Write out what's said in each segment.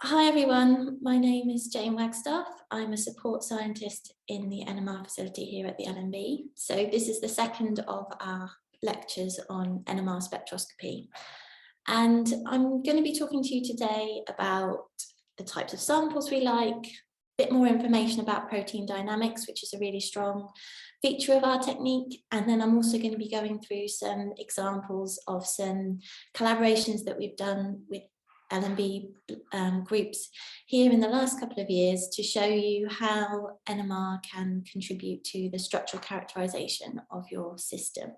Hi everyone, my name is Jane Wagstaff. I'm a support scientist in the NMR facility here at the LMB. So this is the second of our lectures on NMR spectroscopy. And I'm going to be talking to you today about the types of samples we like, a bit more information about protein dynamics, which is a really strong feature of our technique. And then I'm also going to be going through some examples of some collaborations that we've done with LMB groups here in the last couple of years to show you how NMR can contribute to the structural characterization of your system.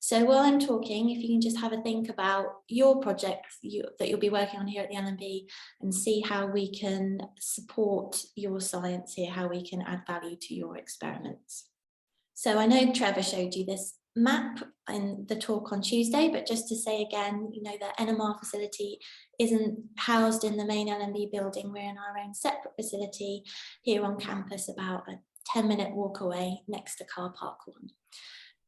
So while I'm talking, if you can just have a think about your project that you'll be working on here at the LMB and see how we can support your science here, how we can add value to your experiments. So I know Trevor showed you this map in the talk on Tuesday, but just to say again, you know, the NMR facility isn't housed in the main LMB building. We're in our own separate facility here on campus, about a 10-minute walk away next to Car Park 1.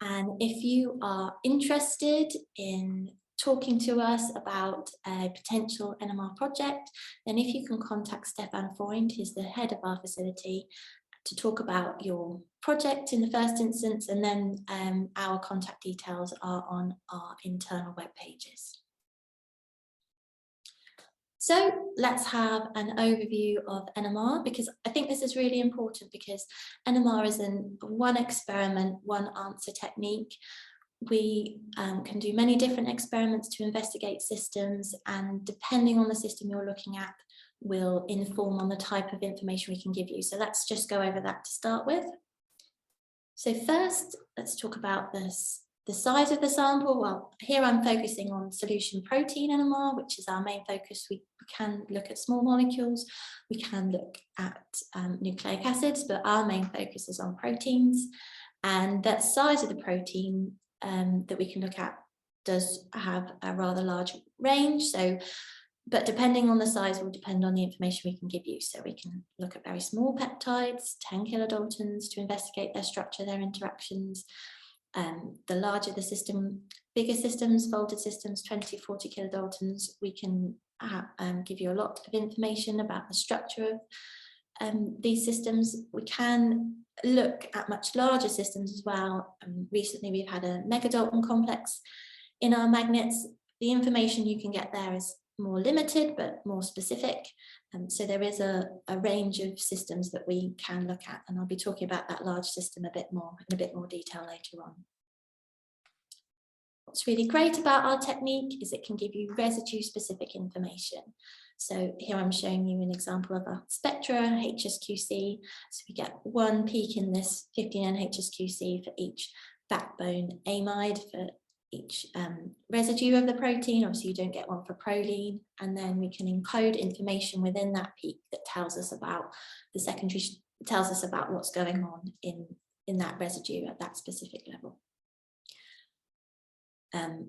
And if you are interested in talking to us about a potential NMR project, then if you can contact Stefan Freund, who's the head of our facility, to talk about your project in the first instance, and then our contact details are on our internal web pages. So let's have an overview of NMR, because I think this is really important, because NMR is an one experiment, one answer technique. We can do many different experiments to investigate systems, and depending on the system you're looking at, will inform on the type of information we can give you. So let's just go over that to start with. So first, let's talk about this, the size of the sample. Well, here I'm focusing on solution protein NMR, which is our main focus. We can look at small molecules, we can look at nucleic acids, but our main focus is on proteins. And that size of the protein that we can look at does have a rather large range. But depending on the size will depend on the information we can give you. So we can look at very small peptides, 10 kilodaltons, to investigate their structure, their interactions. The larger the system, bigger systems, folded systems, 20, 40 kilodaltons, we can give you a lot of information about the structure of these systems. We can look at much larger systems as well. Recently we've had a megadalton complex in our magnets. The information you can get there is more limited but more specific, so there is a range of systems that we can look at, and I'll be talking about that large system in a bit more detail later on. What's really great about our technique is it can give you residue specific information. So here I'm showing you an example of a spectra HSQC. So we get one peak in this 15N HSQC for each backbone amide for each residue of the protein. Obviously you don't get one for proline, and then we can encode information within that peak that tells us about the secondary, tells us about what's going on in that residue at that specific level.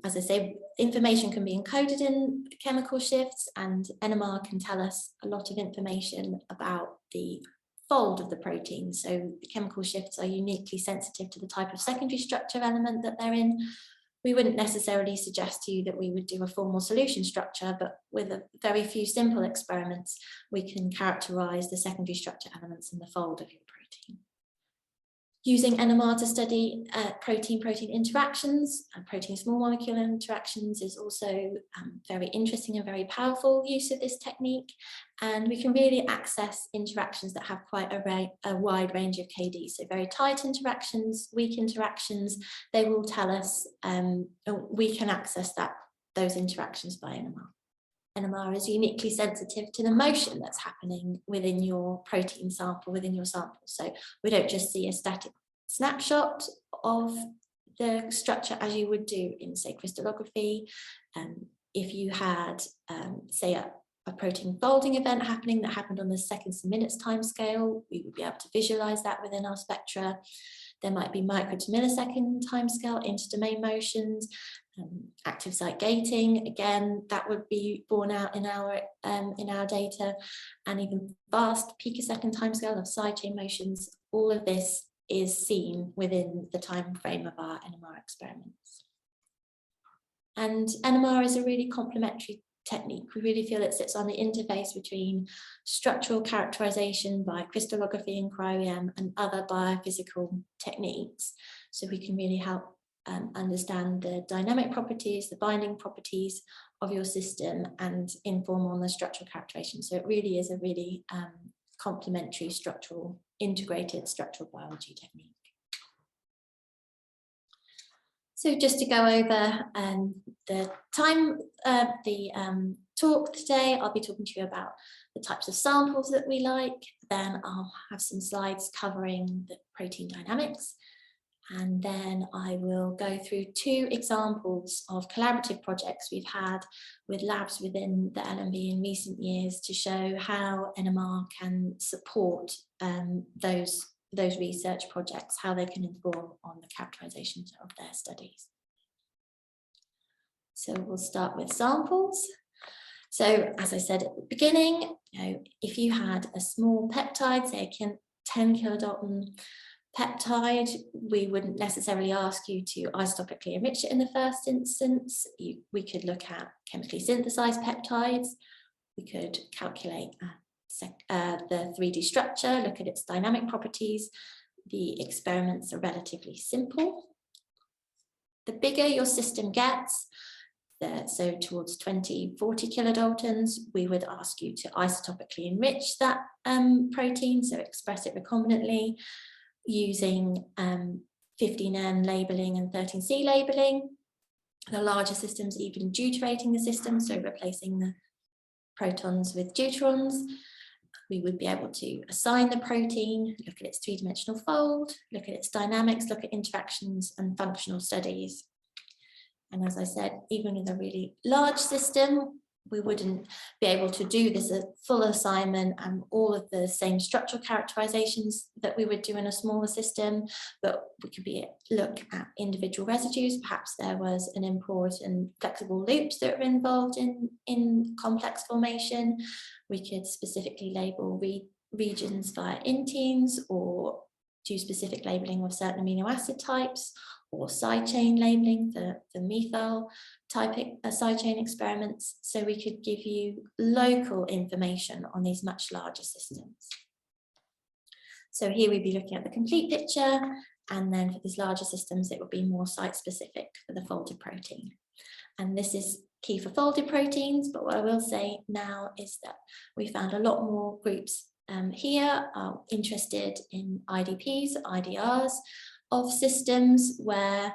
As I say, information can be encoded in chemical shifts, and NMR can tell us a lot of information about the fold of the protein. So the chemical shifts are uniquely sensitive to the type of secondary structure element that they're in. We wouldn't necessarily suggest to you that we would do a formal solution structure, but with a very few simple experiments, we can characterize the secondary structure elements in the fold of your protein. Using NMR to study protein-protein interactions and protein-small molecule interactions is also very interesting and very powerful use of this technique. And we can really access interactions that have quite a wide range of KD. So very tight interactions, weak interactions, they will tell us, we can access those interactions by NMR. NMR is uniquely sensitive to the motion that's happening within your protein sample, within your sample. So we don't just see a static snapshot of the structure as you would do in, say, crystallography. If you had, say, a protein folding event happening that happened on the seconds and minutes time scale, we would be able to visualize that within our spectra. There might be micro to millisecond timescale interdomain motions, active site gating. Again, that would be borne out in our data, and even fast picosecond timescale of side chain motions. All of this is seen within the time frame of our NMR experiments. And NMR is a really complementary technique. We really feel it sits on the interface between structural characterization by crystallography and cryo-EM and other biophysical techniques. So we can really help understand the dynamic properties, the binding properties of your system and inform on the structural characterization. So it really is a really complementary integrated structural biology technique. So just to go over the talk today, I'll be talking to you about the types of samples that we like. Then I'll have some slides covering the protein dynamics. And then I will go through 2 examples of collaborative projects we've had with labs within the LMB in recent years to show how NMR can support those research projects, how they can inform on the characterizations of their studies. So we'll start with samples. So as I said at the beginning, if you had a small peptide, say a 10 kilodalton peptide, we wouldn't necessarily ask you to isotopically enrich it in the first instance. We could look at chemically synthesized peptides. We could calculate the 3D structure, look at its dynamic properties. The experiments are relatively simple. The bigger your system gets, so towards 20, 40 kilodaltons, we would ask you to isotopically enrich that protein, so express it recombinantly using 15N labeling and 13C labeling. The larger systems even deuterating the system, so replacing the protons with deuterons. We would be able to assign the protein, look at its 3-dimensional fold, look at its dynamics, look at interactions and functional studies. And as I said, even with a really large system, we wouldn't be able to do this a full assignment and all of the same structural characterizations that we would do in a smaller system, but we could look at individual residues. Perhaps there was an important flexible loops that were involved in complex formation. We could specifically label regions via inteins or do specific labeling of certain amino acid types, or side chain labeling for methyl type side chain experiments. So we could give you local information on these much larger systems. So here we'd be looking at the complete picture, and then for these larger systems, it would be more site specific for the folded protein. And this is key for folded proteins, but what I will say now is that we found a lot more groups here are interested in IDPs, IDRs, of systems where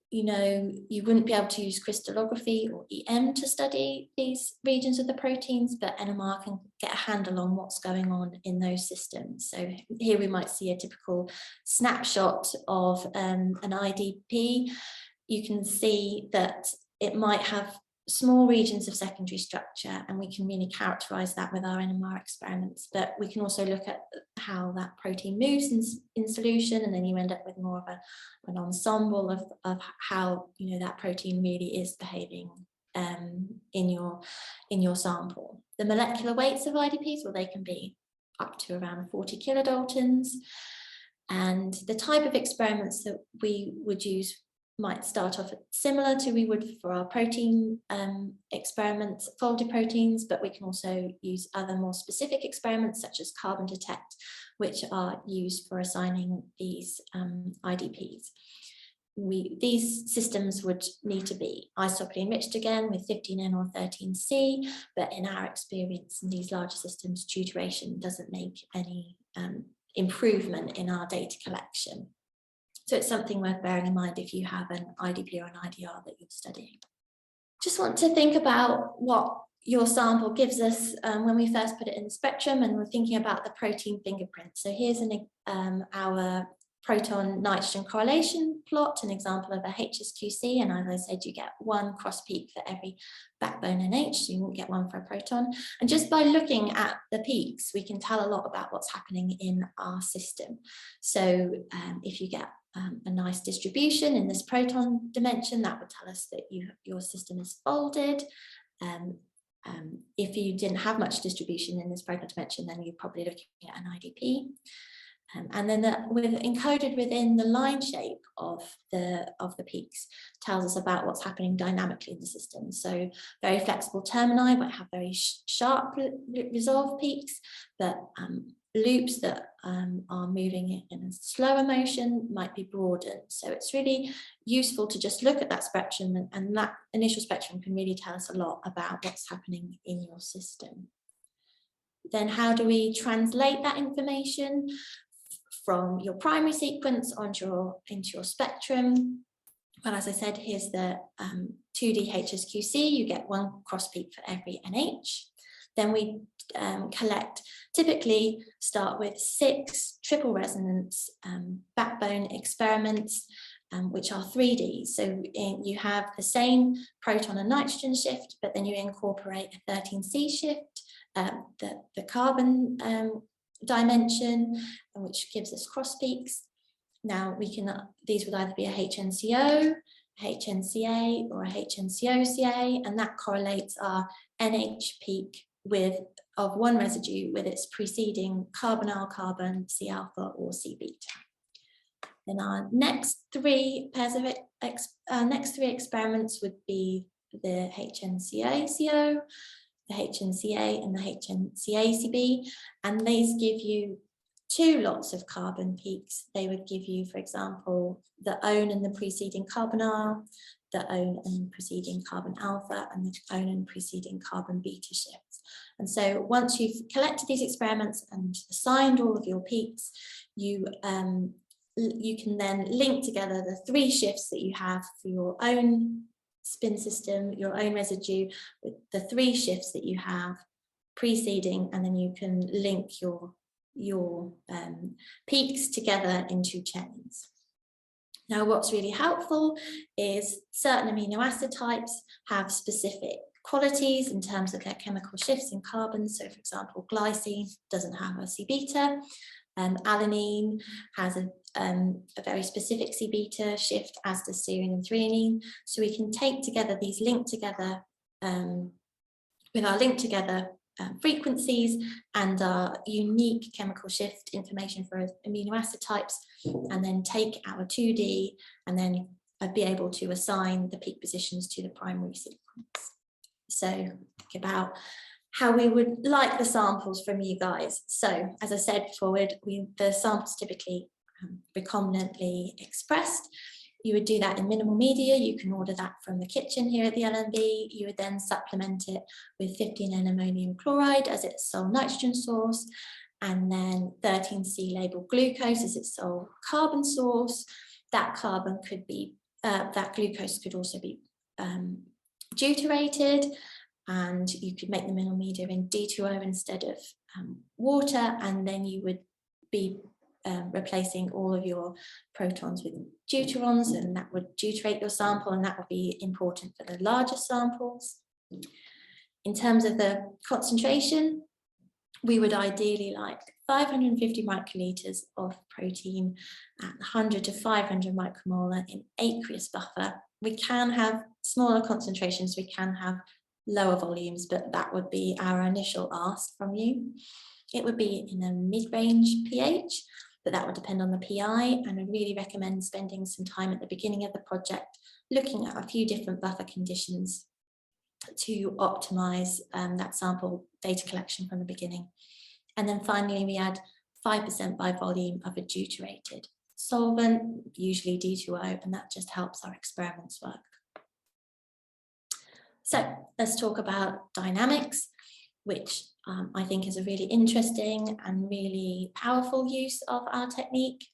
you wouldn't be able to use crystallography or EM to study these regions of the proteins, but NMR can get a handle on what's going on in those systems. So here we might see a typical snapshot of an IDP. You can see that it might have small regions of secondary structure, and we can really characterize that with our NMR experiments, but we can also look at how that protein moves in solution, and then you end up with more of an ensemble of how that protein really is behaving in your sample. The molecular weights of IDPs, well, they can be up to around 40 kilodaltons, and the type of experiments that we would use might start off similar to we would for our protein experiments, folded proteins, but we can also use other more specific experiments such as carbon detect, which are used for assigning these IDPs. These systems would need to be isotopically enriched again with 15N or 13C, but in our experience in these larger systems, deuteration doesn't make any improvement in our data collection. So it's something worth bearing in mind if you have an IDP or an IDR that you're studying. Just want to think about what your sample gives us when we first put it in the spectrum and we're thinking about the protein fingerprint. So here's our proton nitrogen correlation plot, an example of a HSQC, and as I said, you get one cross peak for every backbone NH, so you won't get one for a proton. And just by looking at the peaks, we can tell a lot about what's happening in our system. So if you get a nice distribution in this proton dimension, that would tell us that your system is folded. If you didn't have much distribution in this proton dimension, then you're probably looking at an IDP. And then encoded within the line shape of the peaks tells us about what's happening dynamically in the system. So very flexible termini might have very sharp resolved peaks, but loops that are moving in a slower motion might be broadened. So it's really useful to just look at that spectrum, and that initial spectrum can really tell us a lot about what's happening in your system. Then how do we translate that information from your primary sequence into your spectrum? Well, as I said, here's the 2D HSQC. You get one cross peak for every NH. Then we typically start with 6 triple resonance backbone experiments, which are 3D. So you have the same proton and nitrogen shift, but then you incorporate a 13C shift, the carbon dimension, which gives us cross peaks. Now these would either be a HNCO, a HNCA, or a HNCOCA, and that correlates our NH peak of one residue with its preceding carbonyl carbon, C alpha or C beta. Then our next 3 experiments would be the HNCACO, the HNCA and the HNCACB, and these give you 2 lots of carbon peaks. They would give you, for example, the ON and the preceding carbonyl, the ON and preceding carbon alpha, and the ON and preceding carbon beta shifts. And so once you've collected these experiments and assigned all of your peaks, you can then link together the 3 shifts that you have for your own spin system, your own residue, with the 3 shifts that you have preceding, and then you can link your peaks together into chains. Now, what's really helpful is certain amino acid types have specific qualities in terms of their chemical shifts in carbon. So, for example, glycine doesn't have a C beta. Alanine has a very specific C beta shift, as does serine and threonine. So we can take together these linked together with our linked together frequencies and our unique chemical shift information for amino acid types, and then take our 2D and then be able to assign the peak positions to the primary sequence. So think about how we would like the samples from you guys. So as I said before, the samples typically recombinantly expressed. You would do that in minimal media. You can order that from the kitchen here at the LMB. You would then supplement it with 15N ammonium chloride as its sole nitrogen source, and then 13C labeled glucose as its sole carbon source. That carbon could be, that glucose could also be deuterated, and you could make the minimal media in D2O instead of water, and then you would be replacing all of your protons with deuterons, and that would deuterate your sample, and that would be important for the larger samples. In terms of the concentration, we would ideally like 550 microliters of protein at 100 to 500 micromolar in aqueous buffer. We can have smaller concentrations, we can have lower volumes, but that would be our initial ask from you. It would be in a mid-range pH, but that would depend on the PI, and I really recommend spending some time at the beginning of the project looking at a few different buffer conditions to optimize that sample data collection from the beginning. And then finally, we add 5% by volume of a deuterated solvent, usually D2O, and that just helps our experiments work. So let's talk about dynamics, which I think is a really interesting and really powerful use of our technique.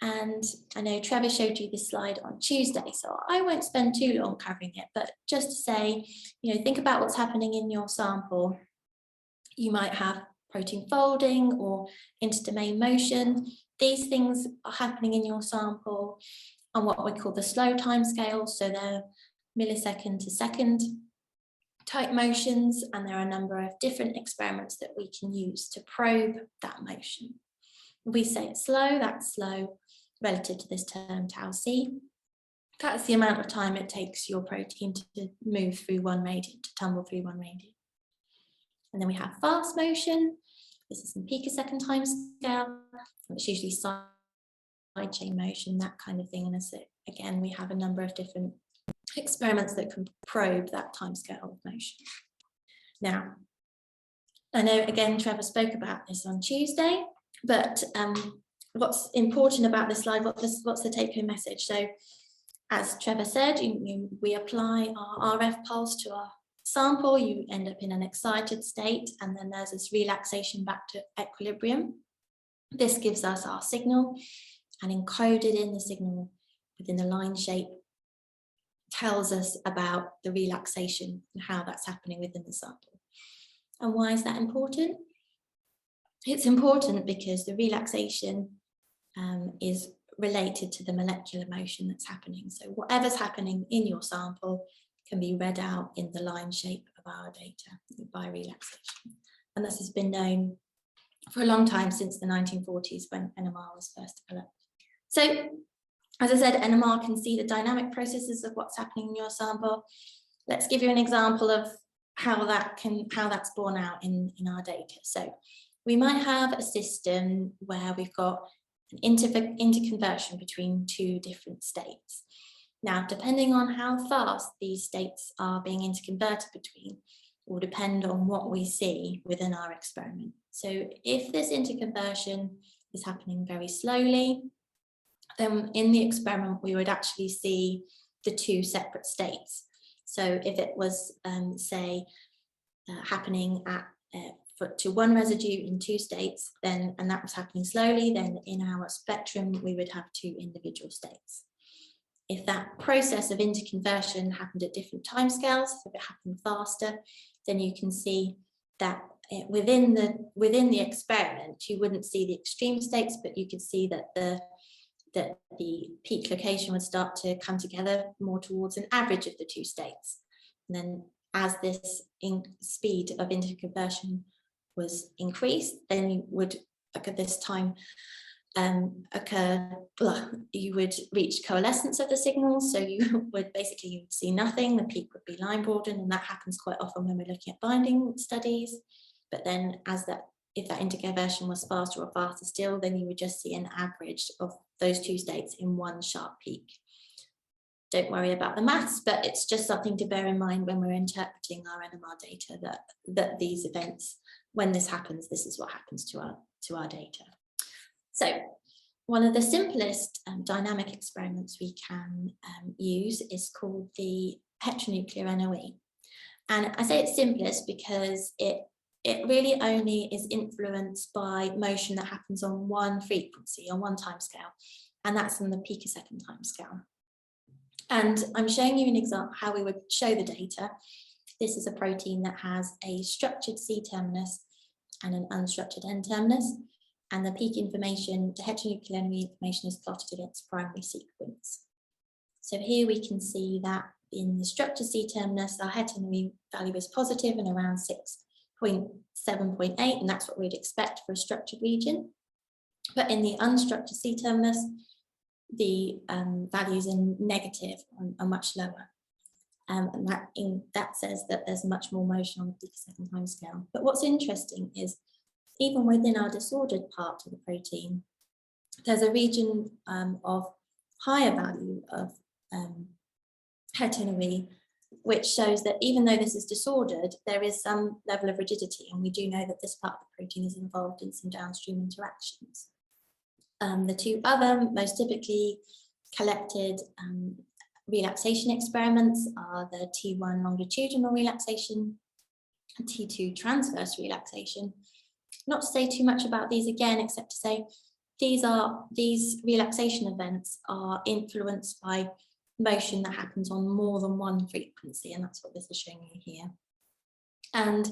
And I know Trevor showed you this slide on Tuesday, so I won't spend too long covering it, but just to say, think about what's happening in your sample. You might have protein folding or interdomain motion. These things are happening in your sample on what we call the slow time scale, so they're millisecond to second type motions, and there are a number of different experiments that we can use to probe that motion. We say it's slow, that's slow relative to this term tau c. That's the amount of time it takes your protein to move through one radian, to tumble through one radian. And then we have fast motion, This is in picosecond timescale. It's usually side chain motion, that kind of thing. And as again, we have a number of different experiments that can probe that timescale of motion. Now, I know again Trevor spoke about this on Tuesday, but what's important about this slide, what's the take-home message? So as Trevor said, we apply our RF pulse to our sample, you end up in an excited state, and then there's this relaxation back to equilibrium. This gives us our signal, and encoded in the signal within the line shape tells us about the relaxation and how that's happening within the sample. And why is that important? It's important because the relaxation is related to the molecular motion that's happening. So whatever's happening in your sample can be read out in the line shape of our data by relaxation. And this has been known for a long time, since the 1940s when NMR was first developed. So, as I said, NMR can see the dynamic processes of what's happening in your sample. Let's give you an example of how that's borne out in our data. So we might have a system where we've got an interconversion between two different states. Now, depending on how fast these states are being interconverted between will depend on what we see within our experiment. So if this interconversion is happening very slowly, then in the experiment we would actually see the two separate states. So if it was, say, happening to one residue in two states, then, and that was happening slowly, then in our spectrum we would have two individual states. If that process of interconversion happened at different timescales, if it happened faster, then you can see that within the experiment you wouldn't see the extreme states, but you could see that the peak location would start to come together more towards an average of the two states. And then as this speed of interconversion was increased, then you would, at this time, you would reach coalescence of the signals. So you would basically see nothing, the peak would be line broadened, and that happens quite often when we're looking at binding studies. But then if that interconversion was faster or faster still, then you would just see an average of those two states in one sharp peak. Don't worry about the maths, but it's just something to bear in mind when we're interpreting our NMR data, that these events, when this happens, this is what happens to our data. So one of the simplest dynamic experiments we can use is called the heteronuclear NOE. And I say it's simplest because it really only is influenced by motion that happens on one frequency, on one timescale, and that's on the picosecond timescale. And I'm showing you an example how we would show the data. This is a protein that has a structured C terminus and an unstructured N terminus, and the peak information, the heteronuclear NOE information, is plotted against primary sequence. So here we can see that in the structured C terminus, our heteroNOE value is positive and around 6.7.8, and that's what we'd expect for a structured region. But in the unstructured C terminus, the values in negative are much lower. And that says that there's much more motion on the picosecond timescale. But what's interesting is, even within our disordered part of the protein, there's a region of higher value of heteroNOE, which shows that even though this is disordered, there is some level of rigidity, and we do know that this part of the protein is involved in some downstream interactions. The two other most typically collected relaxation experiments are the T1 longitudinal relaxation and T2 transverse relaxation. Not to say too much about these again, except to say these relaxation events are influenced by motion that happens on more than one frequency, and that's what this is showing you here. And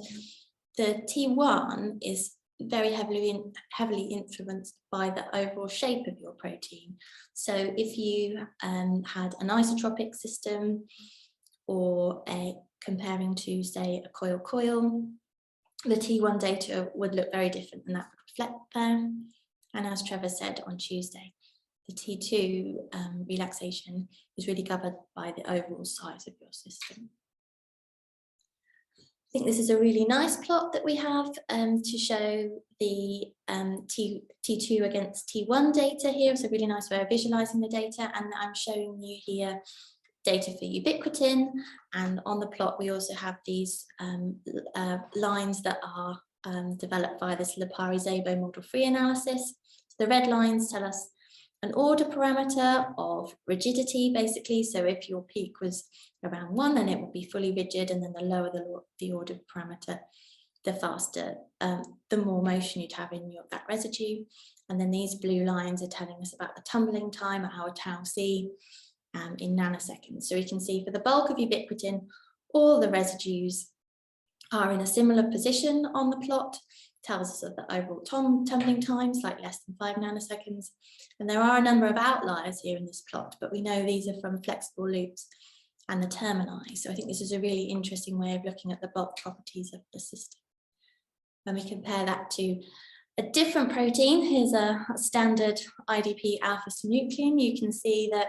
the T1 is very heavily influenced by the overall shape of your protein. So if you had an isotropic system, or comparing to, say, a coil-coil, the T1 data would look very different, and that would reflect there. And as Trevor said on Tuesday, the T2 relaxation is really governed by the overall size of your system. think this is a really nice plot that we have to show the T2 against T1 data here. It's a really nice way of visualizing the data, and I'm showing you here data for ubiquitin, and on the plot we also have these lines that are developed via this Lipari-Szabo model-free analysis. So the red lines tell us an order parameter of rigidity, basically. So if your peak was around 1, then it would be fully rigid, and then the lower the order parameter, the faster, the more motion you'd have in that residue. And then these blue lines are telling us about the tumbling time at our tau C in nanoseconds. So we can see for the bulk of ubiquitin, all the residues are in a similar position on the plot. Tells us of the overall tumbling time, slightly less than 5 nanoseconds. And there are a number of outliers here in this plot, but we know these are from flexible loops and the termini. So I think this is a really interesting way of looking at the bulk properties of the system. When we compare that to a different protein, here's a standard IDP alpha-synuclein. You can see that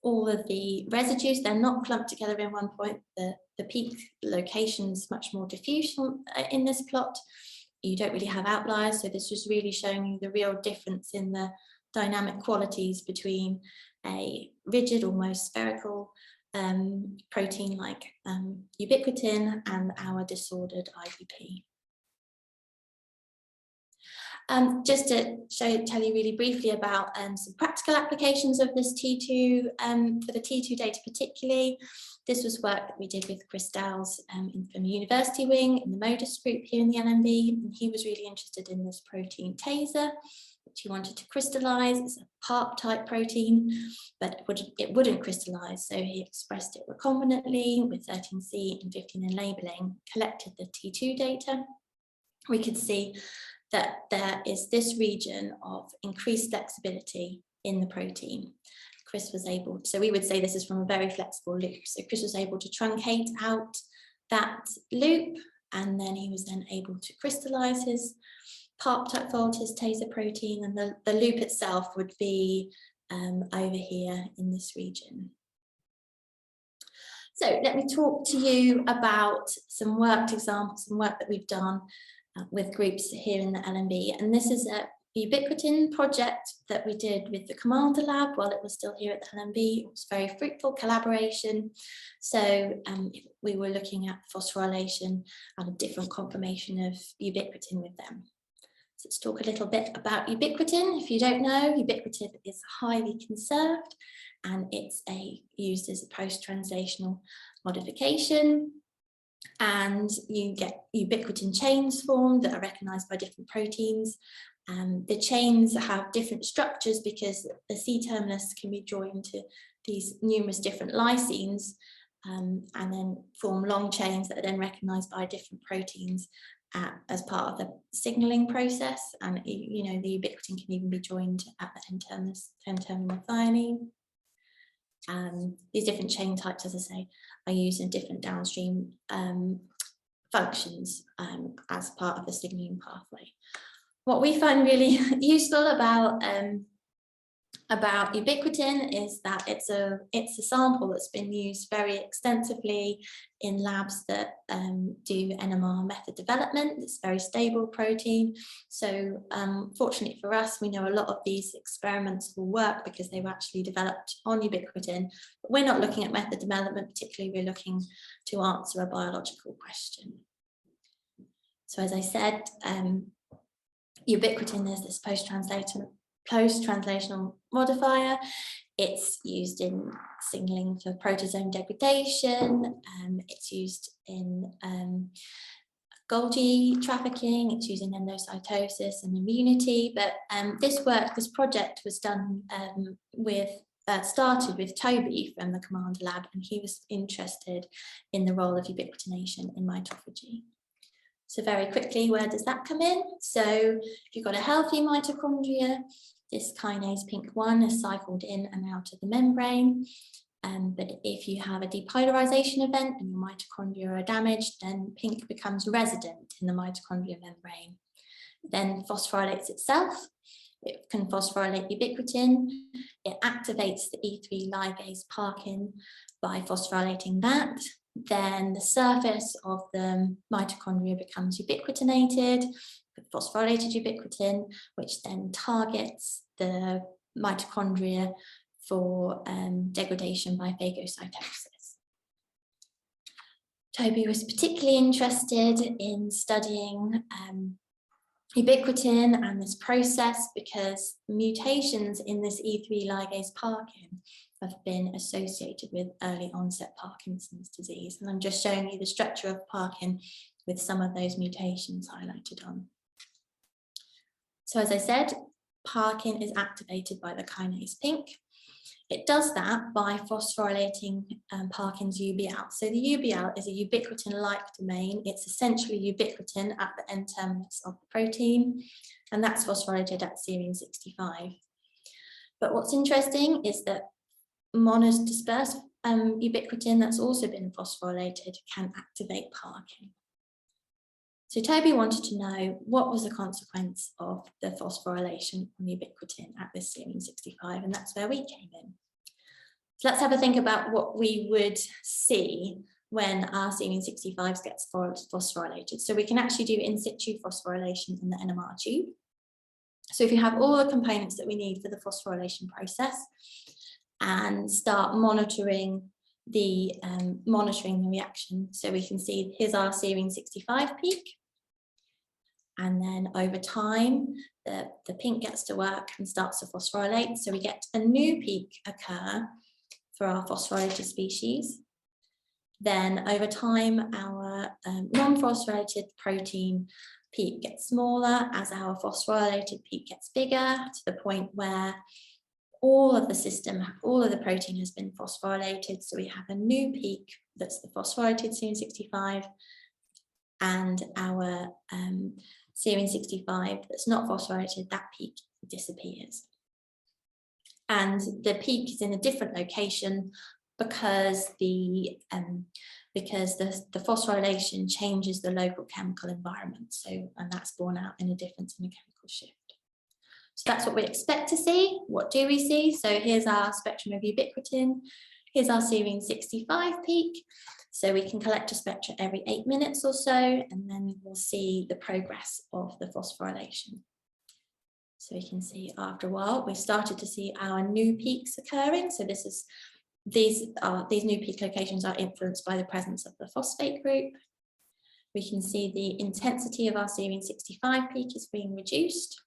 all of the residues, they're not clumped together in one point. The peak location is much more diffuse in this plot. You don't really have outliers, so this is really showing you the real difference in the dynamic qualities between a rigid, almost spherical protein like ubiquitin and our disordered IDP. Just to tell you really briefly about some practical applications of this T2, for the T2 data particularly. This was work that we did with Chris Dowles from the university wing in the MODIS group here in the LMB, and he was really interested in this protein taser, which he wanted to crystallize. It's a PARP type protein, but it wouldn't crystallize, so he expressed it recombinantly with 13C and 15N labeling, collected the T2 data. We could see that there is this region of increased flexibility in the protein. Chris was able, so we would say this is from a very flexible loop. So Chris was able to truncate out that loop, and then he was then able to crystallize his PARP type fold, his taser protein, and the loop itself would be over here in this region. So let me talk to you about some worked examples, some work that we've done with groups here in the LMB, and this is a ubiquitin project that we did with the Commander Lab while it was still here at the LMB. It was very fruitful collaboration. So we were looking at phosphorylation and a different conformation of ubiquitin with them. So let's talk a little bit about ubiquitin. If you don't know, ubiquitin is highly conserved, and it's used as a post-translational modification. And you get ubiquitin chains formed that are recognized by different proteins. The chains have different structures because the C-terminus can be joined to these numerous different lysines and then form long chains that are then recognized by different proteins as part of the signaling process. And you know, the ubiquitin can even be joined at the N-terminal methionine. These different chain types, as I say, are used in different downstream functions as part of the signaling pathway. What we find really useful about ubiquitin is that it's a sample that's been used very extensively in labs that do NMR method development. It's a very stable protein. So fortunately for us, we know a lot of these experiments will work because they were actually developed on ubiquitin. But we're not looking at method development, particularly we're looking to answer a biological question. So as I said, ubiquitin is this post-translational modifier. It's used in signaling for proteasome degradation. It's used in Golgi trafficking. It's used in endocytosis and immunity. But this project was done started with Toby from the Commander Lab, and he was interested in the role of ubiquitination in mitophagy. So very quickly, where does that come in? So if you've got a healthy mitochondria, this kinase pink1 is cycled in and out of the membrane. But if you have a depolarization event and your mitochondria are damaged, then pink becomes resident in the mitochondria membrane. It then phosphorylates itself. It can phosphorylate ubiquitin. It activates the E3 ligase parkin by phosphorylating that. then the surface of the mitochondria becomes ubiquitinated, phosphorylated ubiquitin, which then targets the mitochondria for degradation by phagocytosis. Toby was particularly interested in studying ubiquitin and this process because mutations in this E3 ligase parkin have been associated with early onset Parkinson's disease. And I'm just showing you the structure of parkin with some of those mutations highlighted on. So as I said, parkin is activated by the kinase pink. It does that by phosphorylating parkin's UBL. So the UBL is a ubiquitin-like domain. It's essentially ubiquitin at the N-terminus of the protein, and that's phosphorylated at serine 65. But what's interesting is that monosdispersed ubiquitin that's also been phosphorylated can activate parkin. So Toby wanted to know what was the consequence of the phosphorylation on ubiquitin at this serine 65, and that's where we came in. So let's have a think about what we would see when our serine 65 gets phosphorylated. So we can actually do in situ phosphorylation in the NMR tube. So if you have all the components that we need for the phosphorylation process and start monitoring the reaction, so we can see here's our serine 65 peak. And then over time, the pink gets to work and starts to phosphorylate. So we get a new peak occur for our phosphorylated species. Then over time, our non-phosphorylated protein peak gets smaller as our phosphorylated peak gets bigger, to the point where all of the system, all of the protein has been phosphorylated. So we have a new peak that's the phosphorylated serine 65, and our serine 65 that's not phosphorylated, that peak disappears. And the peak is in a different location because the phosphorylation changes the local chemical environment. So, and that's borne out in a difference in the chemical shift. So that's what we expect to see. What do we see? So here's our spectrum of ubiquitin. Here's our serine 65 peak. So we can collect a spectra every 8 minutes or so, and then we'll see the progress of the phosphorylation. So we can see after a while, we've started to see our new peaks occurring. So these new peak locations are influenced by the presence of the phosphate group. We can see the intensity of our serine 65 peak is being reduced.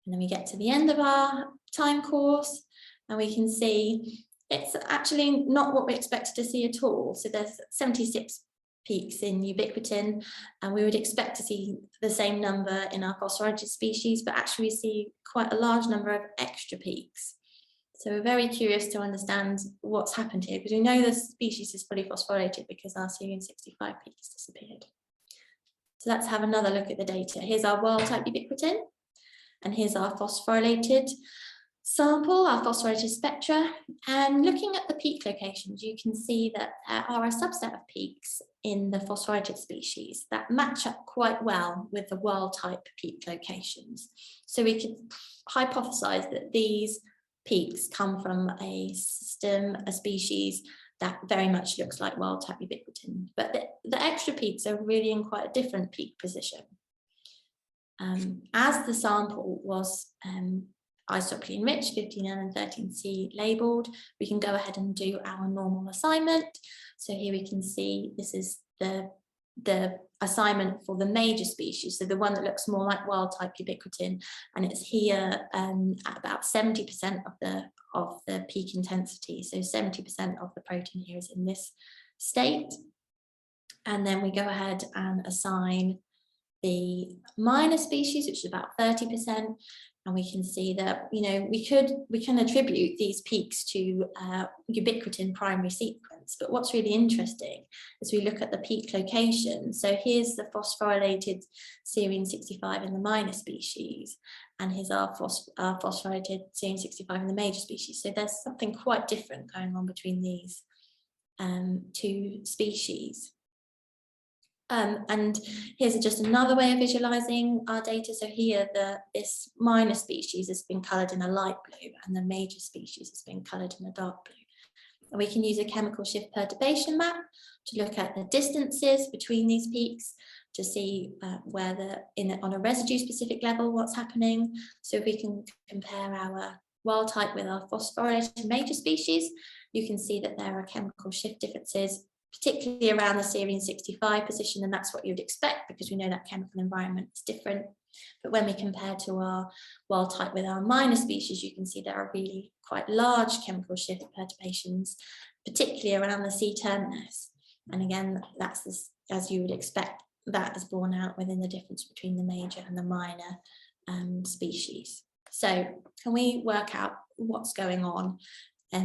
And then we get to the end of our time course, and we can see it's actually not what we expected to see at all. So there's 76 peaks in ubiquitin, and we would expect to see the same number in our phosphorylated species, but actually we see quite a large number of extra peaks. So we're very curious to understand what's happened here, because we know the species is fully phosphorylated because our serine 65 peak has disappeared. So let's have another look at the data. Here's our wild type ubiquitin, and here's our phosphorylated sample, our phosphorylated spectra. And looking at the peak locations, you can see that there are a subset of peaks in the phosphorylated species that match up quite well with the wild type peak locations. So we could hypothesize that these peaks come from a system, a species that very much looks like wild type ubiquitin, but the extra peaks are really in quite a different peak position. As the sample was isotopically enriched, 15N and 13C labeled, we can go ahead and do our normal assignment. So here we can see this is the assignment for the major species, so the one that looks more like wild type ubiquitin, and it's here at about 70% of the peak intensity. So 70% of the protein here is in this state. And then we go ahead and assign the minor species, which is about 30%, and we can see that, you know, we can attribute these peaks to ubiquitin primary sequence. But what's really interesting is we look at the peak location. So here's the phosphorylated serine 65 in the minor species, and here's our phosphorylated serine 65 in the major species. So there's something quite different going on between these two species. And here's just another way of visualizing our data. So here this minor species has been colored in a light blue, and the major species has been colored in a dark blue. And we can use a chemical shift perturbation map to look at the distances between these peaks to see where on a residue specific level what's happening. So if we can compare our wild type with our phosphorylated major species, you can see that there are chemical shift differences, particularly around the serine 65 position, and that's what you'd expect because we know that chemical environment is different. But when we compare to our wild type with our minor species, you can see there are really quite large chemical shift perturbations, particularly around the C terminus. And again, that's this, as you would expect, that is borne out within the difference between the major and the minor species. So can we work out what's going on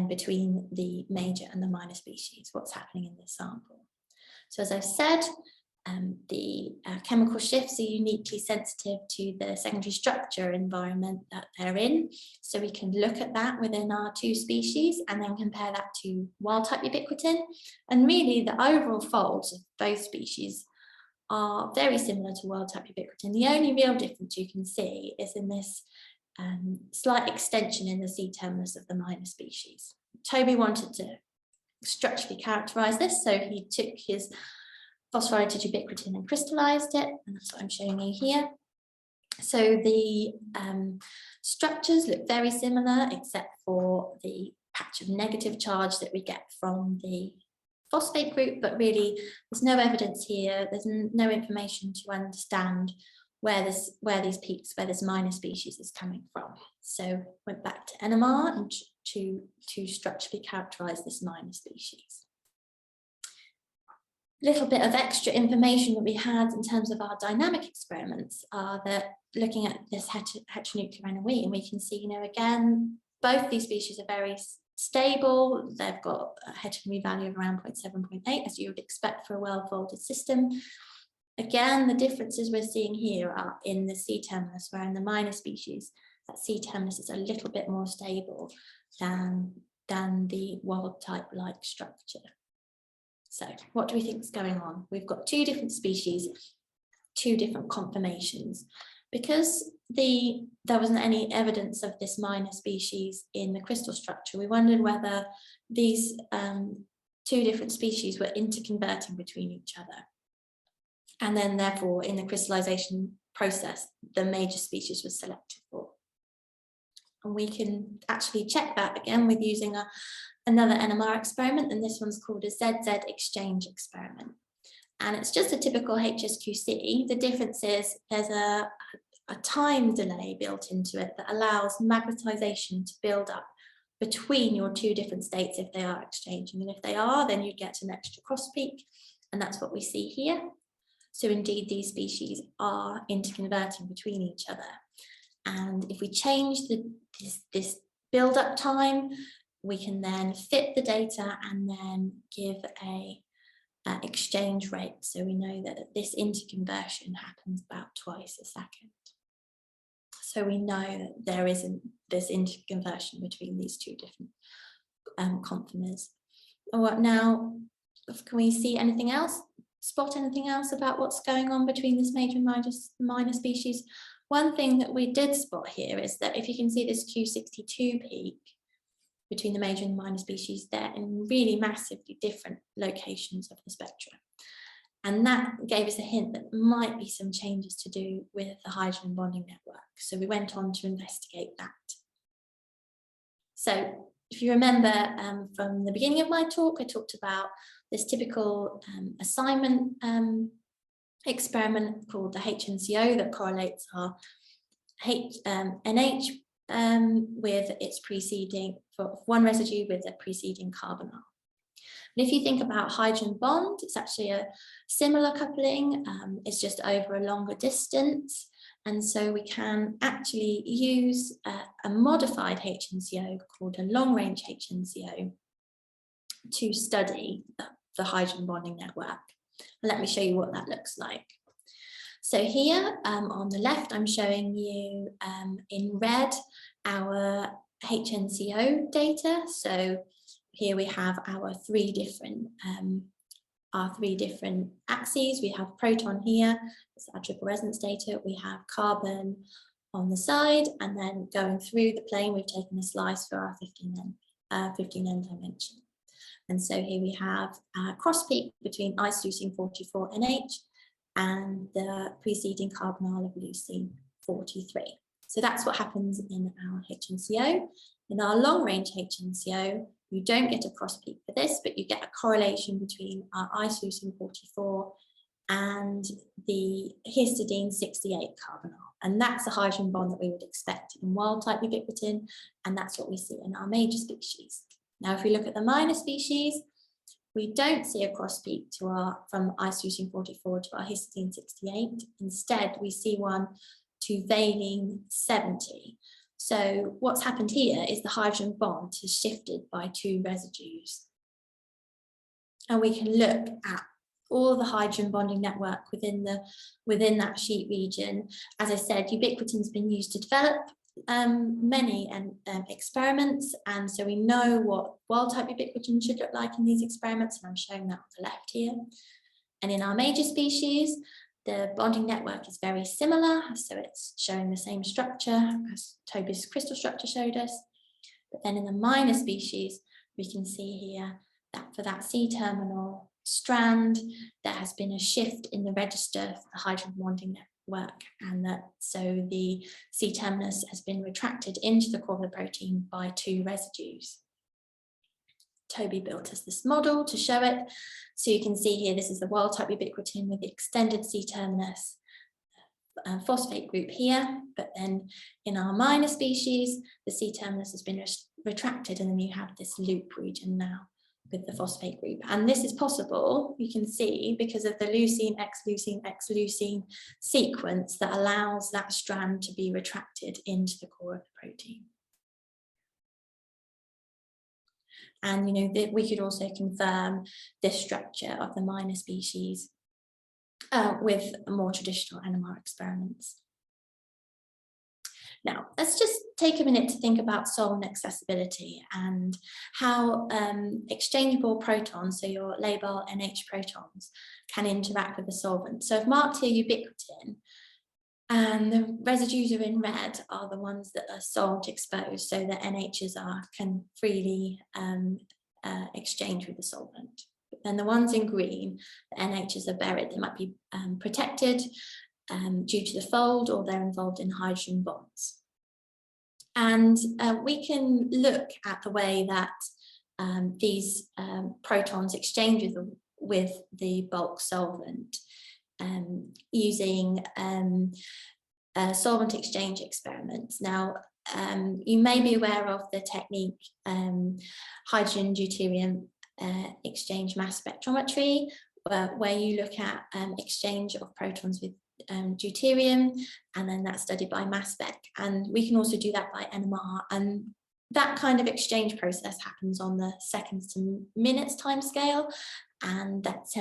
between the major and the minor species, what's happening in this sample? So as I've said, the chemical shifts are uniquely sensitive to the secondary structure environment that they're in. So we can look at that within our two species and then compare that to wild type ubiquitin. And really the overall folds of both species are very similar to wild type ubiquitin. The only real difference you can see is in this slight extension in the C terminus of the minor species. Toby wanted to structurally characterize this, so he took his phosphorylated ubiquitin and crystallized it, and that's what I'm showing you here. So the structures look very similar except for the patch of negative charge that we get from the phosphate group, but really there's no evidence here, there's no information to understand where these peaks, where this minor species is coming from. So went back to NMR and to structurally characterize this minor species. Little bit of extra information that we had in terms of our dynamic experiments are that looking at this heteronuclear NOE, and we can see, again, both these species are very stable. They've got a heteronomy value of around 0.7, 0.8, as you would expect for a well-folded system. Again, the differences we're seeing here are in the C terminus, where in the minor species, that C terminus is a little bit more stable than the wild type-like structure. So what do we think is going on? We've got two different species, two different conformations. Because there wasn't any evidence of this minor species in the crystal structure, we wondered whether these two different species were interconverting between each other. And then therefore in the crystallization process, the major species was selected for. And we can actually check that again with using another NMR experiment, and this one's called a ZZ exchange experiment. And it's just a typical HSQC. The difference is there's a time delay built into it that allows magnetization to build up between your two different states if they are exchanging. And if they are, then you get an extra cross peak, and that's what we see here. So indeed, these species are interconverting between each other. And if we change this build-up time, we can then fit the data and then give an exchange rate. So we know that this interconversion happens about twice a second. So we know that there isn't this interconversion between these two different conformers. Now, can we see anything else? Spot anything else about what's going on between this major and minor species? One thing that we did spot here is that if you can see this Q62 peak between the major and the minor species, they're in really massively different locations of the spectrum. And that gave us a hint that there might be some changes to do with the hydrogen bonding network. So we went on to investigate that. So if you remember from the beginning of my talk, I talked about this typical assignment experiment called the HNCO that correlates our NH with its preceding, for one residue with a preceding carbonyl. And if you think about hydrogen bond, it's actually a similar coupling, it's just over a longer distance. And so we can actually use a modified HNCO called a long-range HNCO to study the hydrogen bonding network. And let me show you what that looks like. So here on the left, I'm showing you in red our HNCO data. So here we have our three different axes. We have proton here, it's our triple resonance data. We have carbon on the side, and then going through the plane, we've taken a slice for our 15N dimension. And so here we have a cross peak between isoleucine 44NH and the preceding carbonyl of leucine 43. So that's what happens in our HNCO. In our long range HNCO, you don't get a cross peak for this, but you get a correlation between our isoleucine 44 and the histidine 68 carbonyl. And that's the hydrogen bond that we would expect in wild type ubiquitin, and that's what we see in our major species. Now, if we look at the minor species, we don't see a cross peak from isoleucine 44 to our histidine 68. Instead, we see one to valine 70. So what's happened here is the hydrogen bond has shifted by 2 residues. And we can look at all the hydrogen bonding network within that sheet region. As I said, ubiquitin's been used to develop many experiments, and so we know what wild type ubiquitin should look like in these experiments, and I'm showing that on the left here. And in our major species, the bonding network is very similar, so it's showing the same structure as Toby's crystal structure showed us. But then in the minor species, we can see here that for that C-terminal strand, there has been a shift in the register for the hydrogen bonding network, and that so the C-terminus has been retracted into the core of the protein by 2 residues. Toby built us this model to show it. So you can see here, this is the wild type ubiquitin with the extended C-terminus phosphate group here, but then in our minor species, the C-terminus has been retracted, and then you have this loop region now with the phosphate group. And this is possible, you can see, because of the leucine, X-leucine, X-leucine sequence that allows that strand to be retracted into the core of the protein. And you know that we could also confirm this structure of the minor species with more traditional NMR experiments. Now, let's just take a minute to think about solvent accessibility and how exchangeable protons, so your labile NH protons, can interact with the solvent. So I've marked here ubiquitin, and the residues are in red are the ones that are solvent exposed, so the NHs can freely exchange with the solvent. But then the ones in green, the NHs are buried, they might be protected due to the fold, or they're involved in hydrogen bonds. And we can look at the way that these protons exchange with the bulk solvent using solvent exchange experiments. Now, you may be aware of the technique hydrogen deuterium exchange mass spectrometry, where you look at exchange of protons with deuterium, and then that's studied by mass spec. And we can also do that by NMR, and that kind of exchange process happens on the seconds to minutes time scale, and that's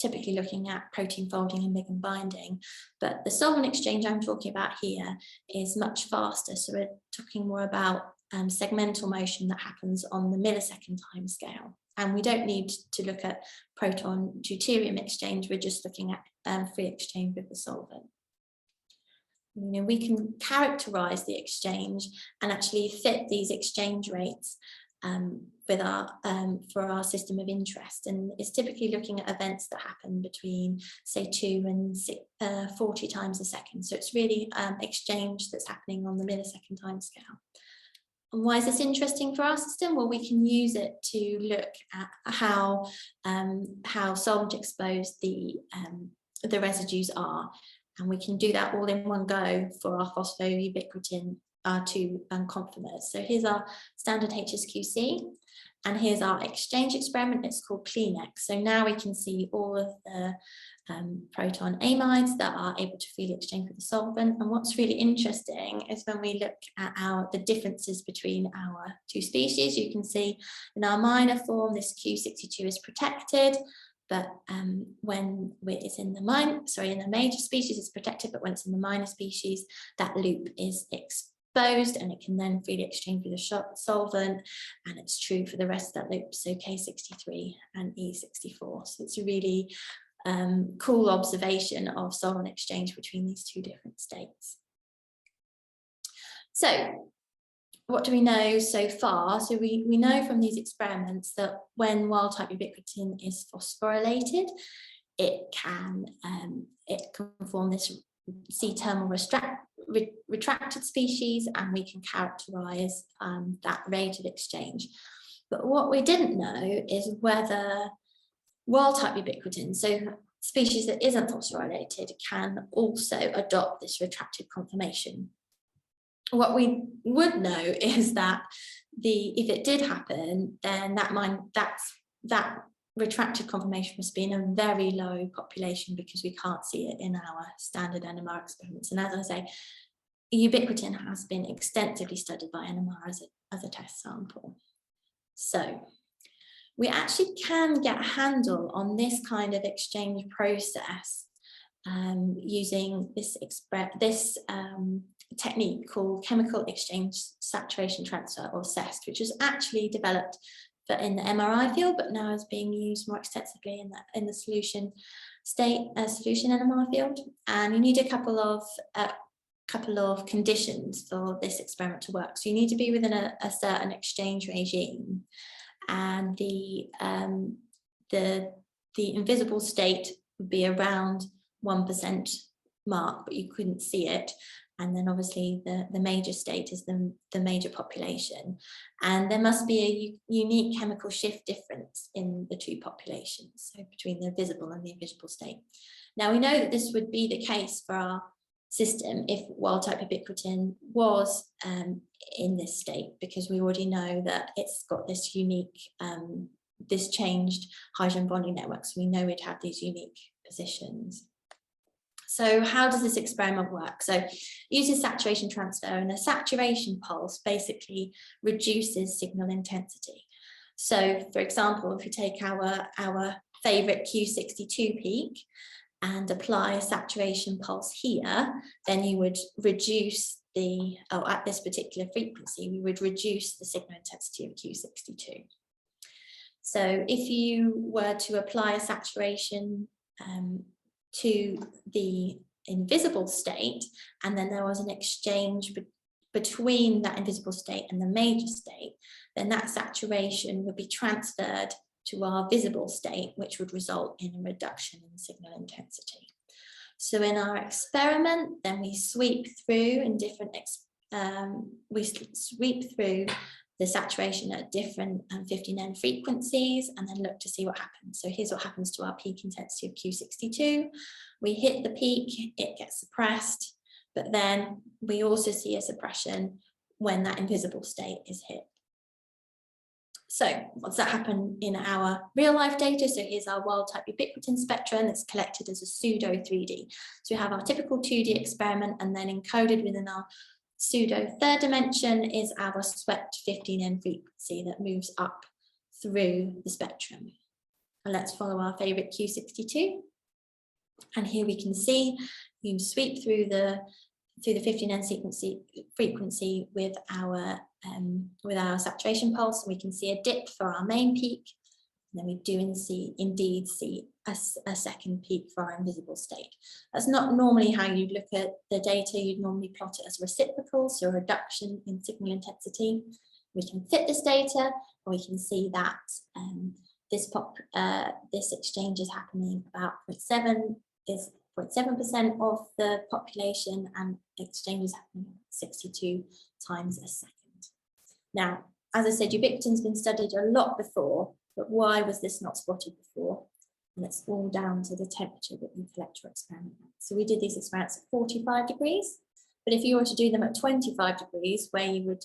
typically looking at protein folding and ligand binding. But the solvent exchange I'm talking about here is much faster, so we're talking more about segmental motion that happens on the millisecond time scale. And we don't need to look at proton deuterium exchange, we're just looking at free exchange with the solvent. You know, we can characterize the exchange and actually fit these exchange rates for our system of interest, and it's typically looking at events that happen between, say, 2 and 40 times a second. So it's really exchange that's happening on the millisecond time scale. And why is this interesting for our system? Well, we can use it to look at how solvent exposed the residues are, and we can do that all in one go for our phosphoubiquitin, our 2 conformers. So here's our standard HSQC, and here's our exchange experiment. It's called CleanX. So now we can see all of the proton amides that are able to freely exchange with the solvent. And what's really interesting is when we look at the differences between our 2 species, you can see in our minor form, this Q62 is protected, but when it's in the major species, it's protected, but when it's in the minor species, that loop is exposed, and it can then freely exchange with the solvent, and it's true for the rest of that loop, so K63 and E64. So it's a really cool observation of solvent exchange between these 2 different states. So what do we know so far? So we know from these experiments that when wild type ubiquitin is phosphorylated, it can form this C-terminal retracted species, and we can characterize that rate of exchange. But what we didn't know is whether wild type ubiquitin, so species that isn't phosphorylated, can also adopt this retracted conformation. What we would know is that if it did happen, then that retracted conformation must be in a very low population, because we can't see it in our standard NMR experiments. And as I say, ubiquitin has been extensively studied by NMR as a test sample. So we actually can get a handle on this kind of exchange process using this technique called chemical exchange saturation transfer, or CEST, which was actually developed in the MRI field, but now is being used more extensively in the solution NMR field. And you need a couple of conditions for this experiment to work. So you need to be within a certain exchange regime, and the invisible state would be around 1% mark, but you couldn't see it. And then obviously the major state is the major population. And there must be a unique chemical shift difference in the two populations, so between the visible and the invisible state. Now we know that this would be the case for our system if wild type ubiquitin was in this state, because we already know that it's got this unique, this changed hydrogen bonding network, so we know we'd have these unique positions. So how does this experiment work? So it uses saturation transfer, and a saturation pulse basically reduces signal intensity. So for example, if you take our favorite Q62 peak and apply a saturation pulse here, then you would reduce at this particular frequency, we would reduce the signal intensity of Q62. So if you were to apply a saturation to the invisible state, and then there was an exchange between that invisible state and the major state, then that saturation would be transferred to our visible state, which would result in a reduction in signal intensity. So in our experiment, then we sweep through the saturation at different 15N frequencies, and then look to see what happens. So here's what happens to our peak intensity of Q62. We hit the peak, it gets suppressed, but then we also see a suppression when that invisible state is hit. So what's that happen in our real life data? So here's our wild type ubiquitin spectrum that's collected as a pseudo 3D. So we have our typical 2D experiment, and then encoded within our pseudo third dimension is our swept 15N frequency that moves up through the spectrum. And let's follow our favorite Q62. And here we can see you sweep through the 15N frequency with our saturation pulse, and we can see a dip for our main peak. And then we do indeed see a second peak for our invisible state. That's not normally how you'd look at the data. You'd normally plot it as reciprocal, so a reduction in signal intensity. We can fit this data, and we can see that this exchange is happening about 0.7% of the population, and exchange is happening 62 times a second. Now, as I said, ubiquitin's been studied a lot before, but why was this not spotted before? And it's all down to the temperature that we collect your experiment at. So we did these experiments at 45 degrees, but if you were to do them at 25 degrees, where you would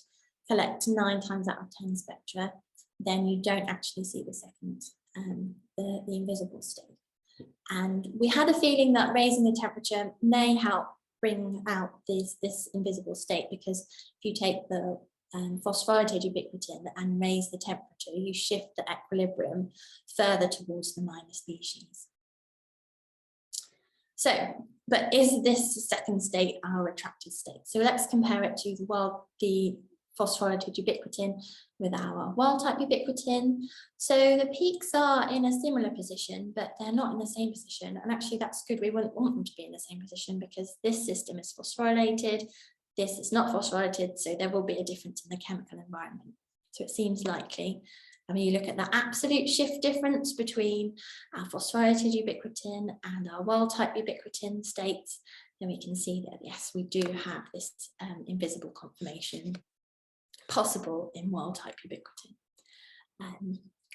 collect 9 times out of 10 spectra, then you don't actually see the second, the invisible state. And we had a feeling that raising the temperature may help bring out this invisible state, because if you take the phosphorylated ubiquitin and raise the temperature, you shift the equilibrium further towards the minor species. So, but is this second state our retracted state? So let's compare it to the phosphorylated ubiquitin with our wild type ubiquitin. So the peaks are in a similar position, but they're not in the same position. And actually that's good. We wouldn't want them to be in the same position, because this system is phosphorylated, this is not phosphorylated, so there will be a difference in the chemical environment. So it seems likely. And when you look at the absolute shift difference between our phosphorylated ubiquitin and our wild-type ubiquitin states, then we can see that, yes, we do have this invisible conformation possible in wild-type ubiquitin.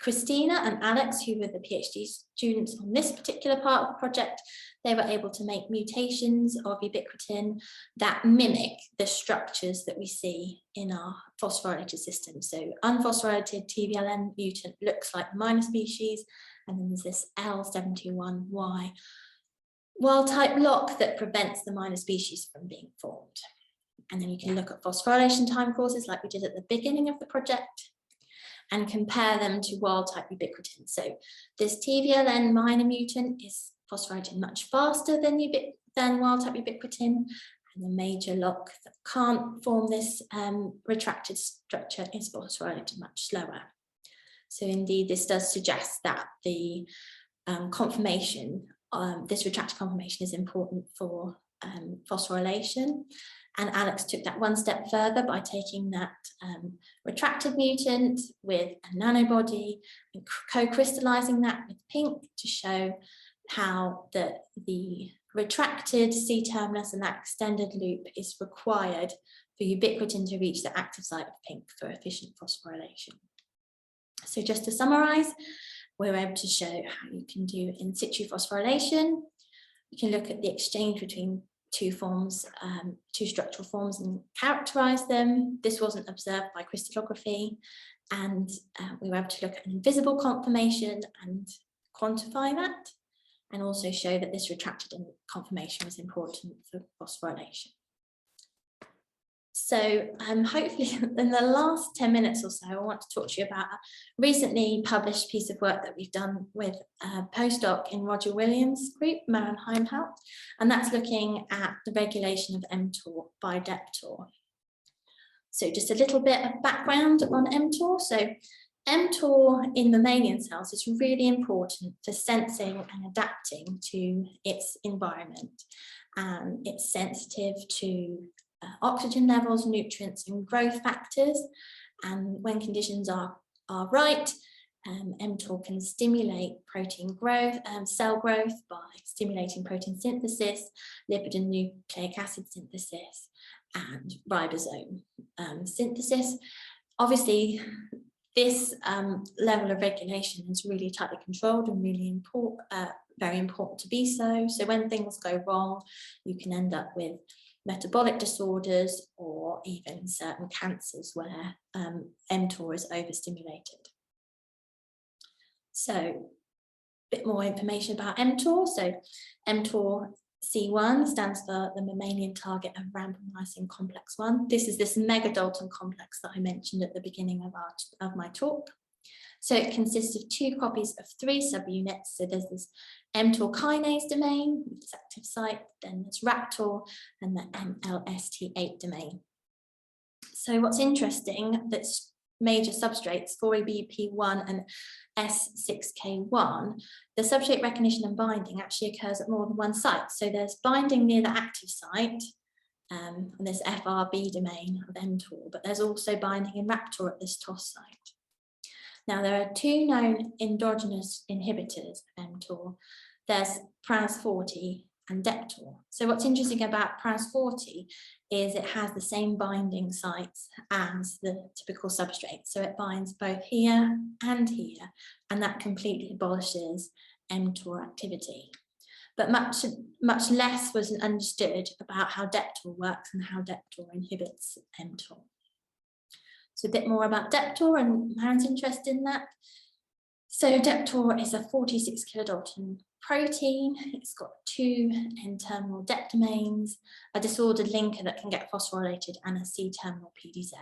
Christina and Alex, who were the PhD students on this particular part of the project, they were able to make mutations of ubiquitin that mimic the structures that we see in our phosphorylated system. So unphosphorylated TVLN mutant looks like the minor species, and then there's this L71Y wild-type lock that prevents the minor species from being formed. And then you can look at phosphorylation time courses like we did at the beginning of the project, and compare them to wild-type ubiquitin. So this TVLN minor mutant is phosphorylated much faster than wild-type ubiquitin, and the major lock that can't form this retracted structure is phosphorylated much slower. So indeed, this does suggest that the conformation, this retracted conformation is important for phosphorylation. And Alex took that one step further by taking that retracted mutant with a nanobody and co-crystallizing that with pink to show how the retracted C-terminus and that extended loop is required for ubiquitin to reach the active site of pink for efficient phosphorylation. So just to summarize, we're able to show how you can do in situ phosphorylation. You can look at the exchange between two forms, two structural forms, and characterize them. This wasn't observed by crystallography, and we were able to look at an invisible conformation and quantify that, and also show that this retracted conformation was important for phosphorylation. So hopefully in the last 10 minutes or so, I want to talk to you about a recently published piece of work that we've done with a postdoc in Roger Williams' group, Maren Heimhout, and that's looking at the regulation of MTOR by Deptor. So just a little bit of background on MTOR. So MTOR in mammalian cells is really important for sensing and adapting to its environment. It's sensitive to oxygen levels, nutrients, and growth factors. And when conditions are right, mTOR can stimulate protein growth, cell growth by stimulating protein synthesis, lipid and nucleic acid synthesis, and ribosome synthesis. Obviously, this level of regulation is really tightly controlled and really important, very important to be so. So when things go wrong, you can end up with metabolic disorders or even certain cancers where mTOR is overstimulated. So a bit more information about mTOR. So mTOR C1 stands for the mammalian target of rhamnomycin complex 1. This is this megadalton complex that I mentioned at the beginning of my talk. So it consists of 2 copies of 3 subunits. So there's this mTOR kinase domain, its active site, then there's Raptor and the MLST8 domain. So what's interesting, that's major substrates, 4EBP1 and S6K1, the substrate recognition and binding actually occurs at more than one site. So there's binding near the active site, and this FRB domain of mTOR, but there's also binding in Raptor at this TOS site. Now, there are 2 known endogenous inhibitors of mTOR. There's PRAS40 and Deptor. So what's interesting about PRAS40 is it has the same binding sites as the typical substrate. So it binds both here and here, and that completely abolishes mTOR activity. But much less was understood about how Deptor works and how Deptor inhibits mTOR. So a bit more about Deptor and Maren's interest in that. So Deptor is a 46 kilodalton protein. It's got 2 N-terminal DEP domains, a disordered linker that can get phosphorylated, and a C-terminal PDZ.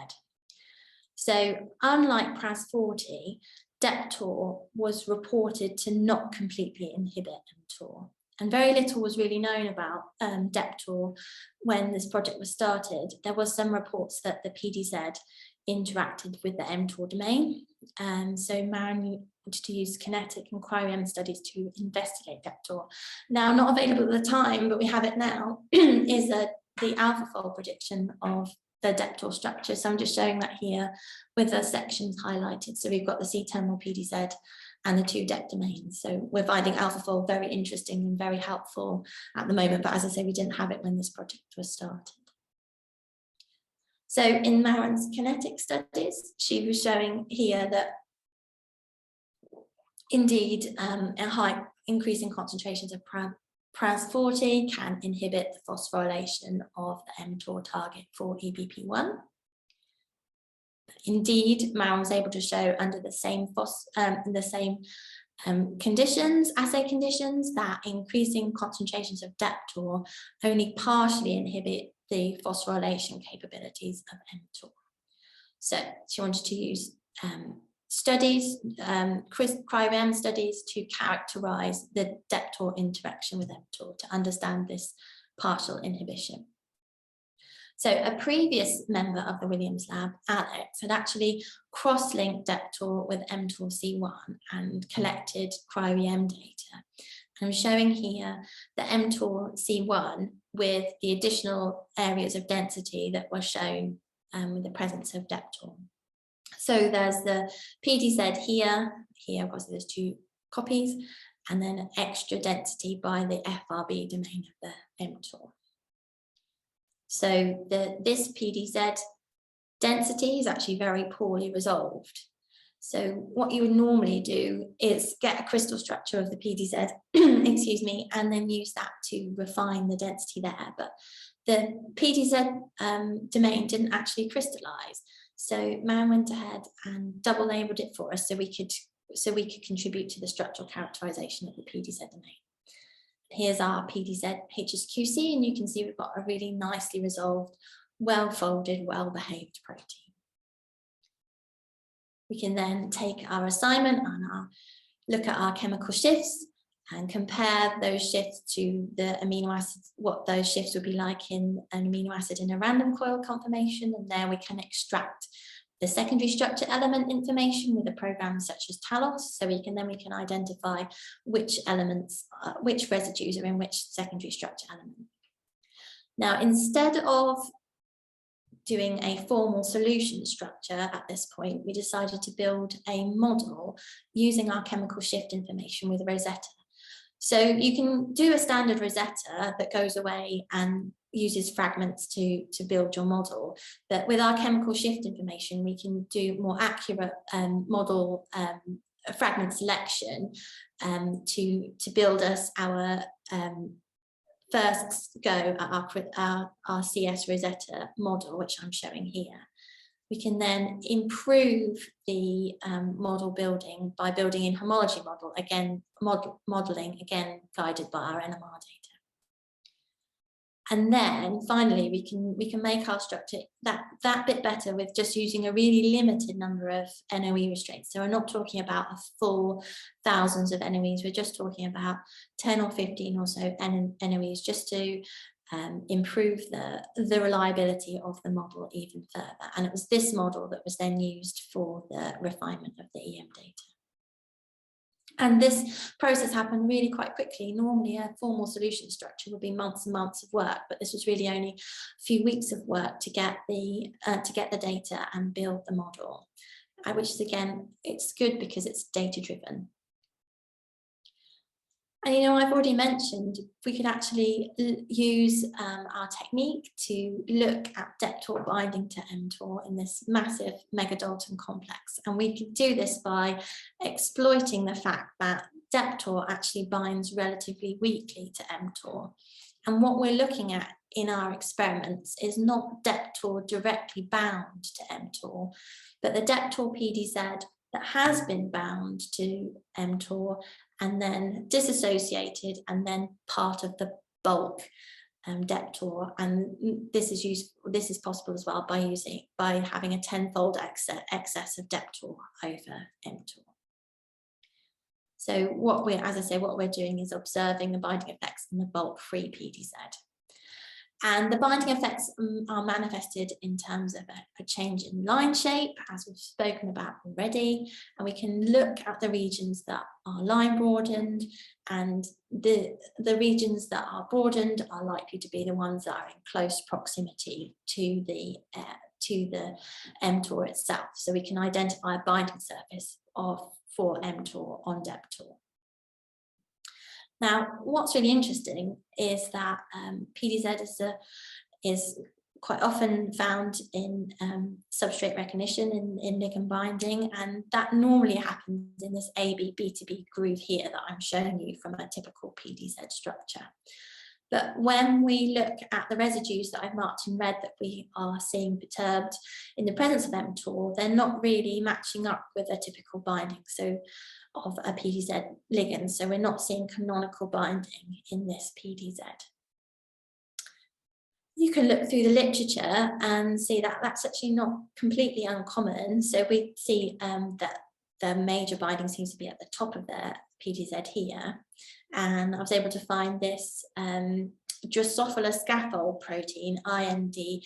So unlike PRAS40, Deptor was reported to not completely inhibit mTOR. And very little was really known about Deptor when this project was started. There was some reports that the PDZ interacted with the mTOR domain. So Maren wanted to use kinetic and cryo-EM studies to investigate Deptor. Now, not available at the time, but we have it now, is a the alpha-fold prediction of the Deptor structure. So I'm just showing that here with the sections highlighted. So we've got the C-terminal PDZ and the 2 depth domains. So we're finding alpha-fold very interesting and very helpful at the moment. But as I say, we didn't have it when this project was started. So in Maren's kinetic studies, she was showing here that indeed a high increasing concentrations of PRAS40 can inhibit the phosphorylation of the MTOR target for EBP1. Indeed, Maren was able to show under the same conditions, assay conditions, that increasing concentrations of Deptor only partially inhibit the phosphorylation capabilities of MTOR. So she wanted to use studies, cryo-EM studies, to characterize the Deptor interaction with MTOR to understand this partial inhibition. So a previous member of the Williams lab, Alex, had actually cross-linked Deptor with mTOR C1 and collected cryo-EM data. And I'm showing here the mTOR C1 with the additional areas of density that were shown with the presence of Deptor. So there's the PDZ here, because there's 2 copies, and then extra density by the FRB domain of the mTOR. So this PDZ density is actually very poorly resolved. So what you would normally do is get a crystal structure of the PDZ, excuse me, and then use that to refine the density there. But the PDZ domain didn't actually crystallize. So Maren went ahead and double labeled it for us so we could contribute to the structural characterization of the PDZ domain. Here's our PDZ HSQC, and you can see we've got a really nicely resolved, well-folded, well-behaved protein. We can then take our assignment and look at our chemical shifts and compare those shifts to the amino acids, what those shifts would be like in an amino acid in a random coil conformation. And there we can extract the secondary structure element information with a program such as Talos. So we can identify which elements, which residues are in which secondary structure element. Now, instead of doing a formal solution structure at this point, we decided to build a model using our chemical shift information with Rosetta. So you can do a standard Rosetta that goes away and uses fragments to build your model, but with our chemical shift information, we can do more accurate model fragment selection to build us our first go at our CS Rosetta model, which I'm showing here. We can then improve the model building by building in homology model, again, modeling, again, guided by our NMR data. And then finally, we can make our structure that bit better with just using a really limited number of NOE restraints. So we're not talking about a full thousands of NOEs, we're just talking about 10 or 15 or so NOEs, just to improve the reliability of the model even further. And it was this model that was then used for the refinement of the EM data. And this process happened really quite quickly. Normally a formal solution structure would be months and months of work, but this was really only a few weeks of work to get the data and build the model, which is, again, it's good because it's data driven. And I've already mentioned we could actually use our technique to look at Deptor binding to mTOR in this massive megadalton complex. And we could do this by exploiting the fact that Deptor actually binds relatively weakly to mTOR. And what we're looking at in our experiments is not Deptor directly bound to mTOR, but the Deptor PDZ that has been bound to mTOR and then disassociated and then part of the bulk Deptor. And this is possible as well by having a 10-fold excess of Deptor over mTOR. So as I say, what we're doing is observing the binding effects in the bulk-free PDZ. And the binding effects are manifested in terms of a change in line shape, as we've spoken about already. And we can look at the regions that are line broadened, and the regions that are broadened are likely to be the ones that are in close proximity to the MTOR itself. So we can identify a binding surface for MTOR on Deptor. Now, what's really interesting is that PDZ is quite often found in substrate recognition in ligand binding, and that normally happens in this AB/B2B groove here that I'm showing you from a typical PDZ structure. But when we look at the residues that I've marked in red that we are seeing perturbed in the presence of MTOR, they're not really matching up with a typical binding of a PDZ ligand. So we're not seeing canonical binding in this PDZ. You can look through the literature and see that that's actually not completely uncommon. So we see that the major binding seems to be at the top of the PDZ here. And I was able to find this Drosophila scaffold protein, INAD,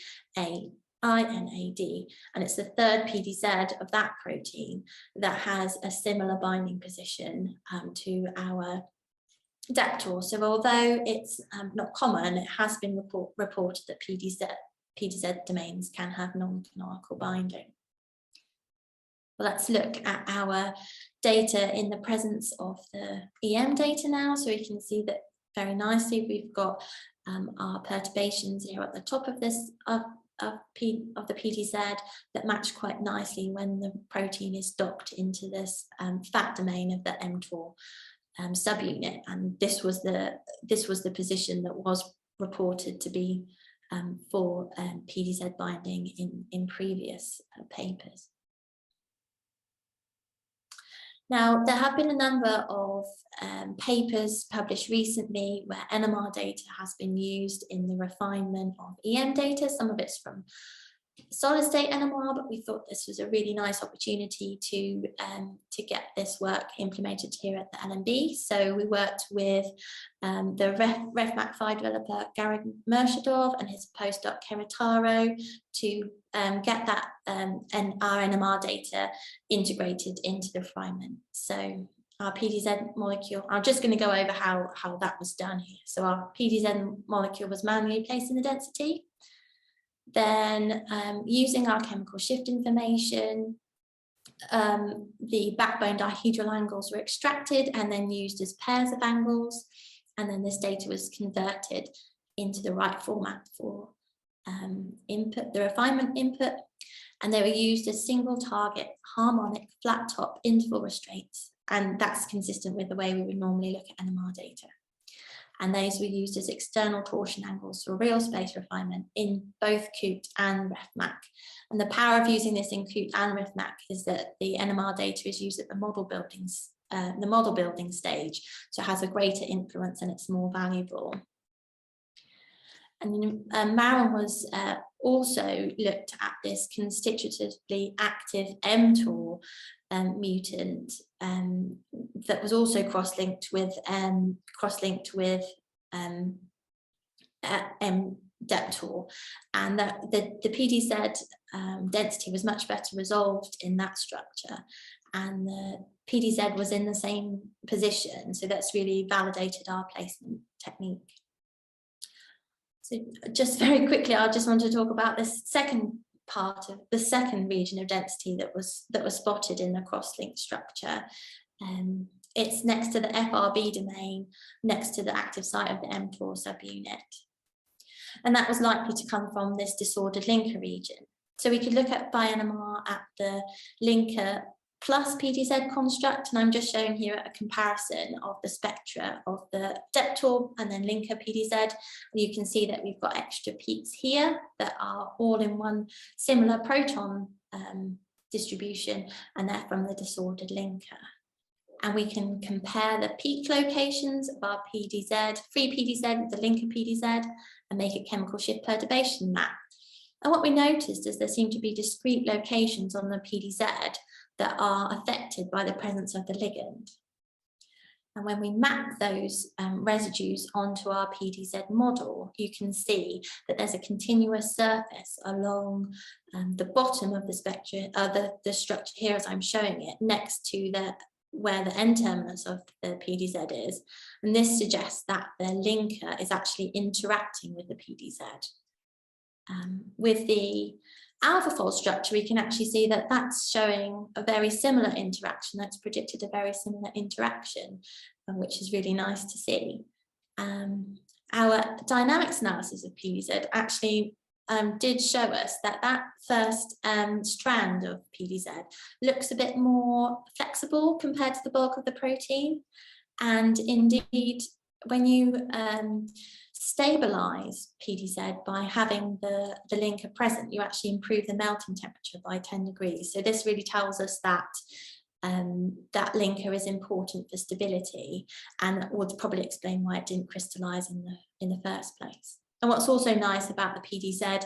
and it's the third PDZ of that protein that has a similar binding position to our Deptor. So although it's not common, it has been reported that PDZ domains can have non-canonical binding. Well, let's look at our data in the presence of the EM data now. So we can see that very nicely we've got our perturbations here at the top of this of the PDZ that match quite nicely when the protein is docked into this fat domain of the MTOR subunit, and this was the position that was reported to be for PDZ binding in previous papers. Now, there have been a number of papers published recently where NMR data has been used in the refinement of EM data. Some of it's from solid state NMR, but we thought this was a really nice opportunity to get this work implemented here at the LMB. So we worked with the RefMac5 developer Gary Mershadov and his postdoc Keritaro to get that and our NMR data integrated into the refinement. So our PDZ molecule, I'm just going to go over how that was done here. So our PDZ molecule was manually placed in the density. Then using our chemical shift information, the backbone dihedral angles were extracted and then used as pairs of angles, and then this data was converted into the right format for input, the refinement input, and they were used as single target harmonic flat top interval restraints, and that's consistent with the way we would normally look at NMR data. And those were used as external torsion angles for real space refinement in both COOT and RefMac. And the power of using this in COOT and RefMac is that the NMR data is used at the model building stage, so it has a greater influence and it's more valuable. And Maron was also looked at this constitutively active MTOR mutant that was also cross-linked with Deptor, and that the PDZ density was much better resolved in that structure, and the PDZ was in the same position, so that's really validated our placement technique. So just very quickly, I just want to talk about this second part of the second region of density that was spotted in the cross-linked structure. It's next to the FRB domain, next to the active site of the MTOR subunit. And that was likely to come from this disordered linker region. So we could look at BioNMR at the linker plus PDZ construct, and I'm just showing here a comparison of the spectra of the Deptor and then linker PDZ. You can see that we've got extra peaks here that are all in one similar proton distribution, and they're from the disordered linker. And we can compare the peak locations of our PDZ, free PDZ with the linker PDZ, and make a chemical shift perturbation map. And what we noticed is there seem to be discrete locations on the PDZ that are affected by the presence of the ligand. And when we map those residues onto our PDZ model, you can see that there's a continuous surface along the bottom of the spectrum, the structure here as I'm showing it, next to where the N-terminus of the PDZ is. And this suggests that the linker is actually interacting with the PDZ. With the alpha-fold structure, we can actually see that that's showing a very similar interaction. That's predicted a very similar interaction, which is really nice to see. Our dynamics analysis of PDZ actually did show us that that first strand of PDZ looks a bit more flexible compared to the bulk of the protein. And indeed, when you stabilize PDZ by having the linker present, you actually improve the melting temperature by 10 degrees. So this really tells us that that linker is important for stability, and would probably explain why it didn't crystallize in the first place. And what's also nice about the PDZ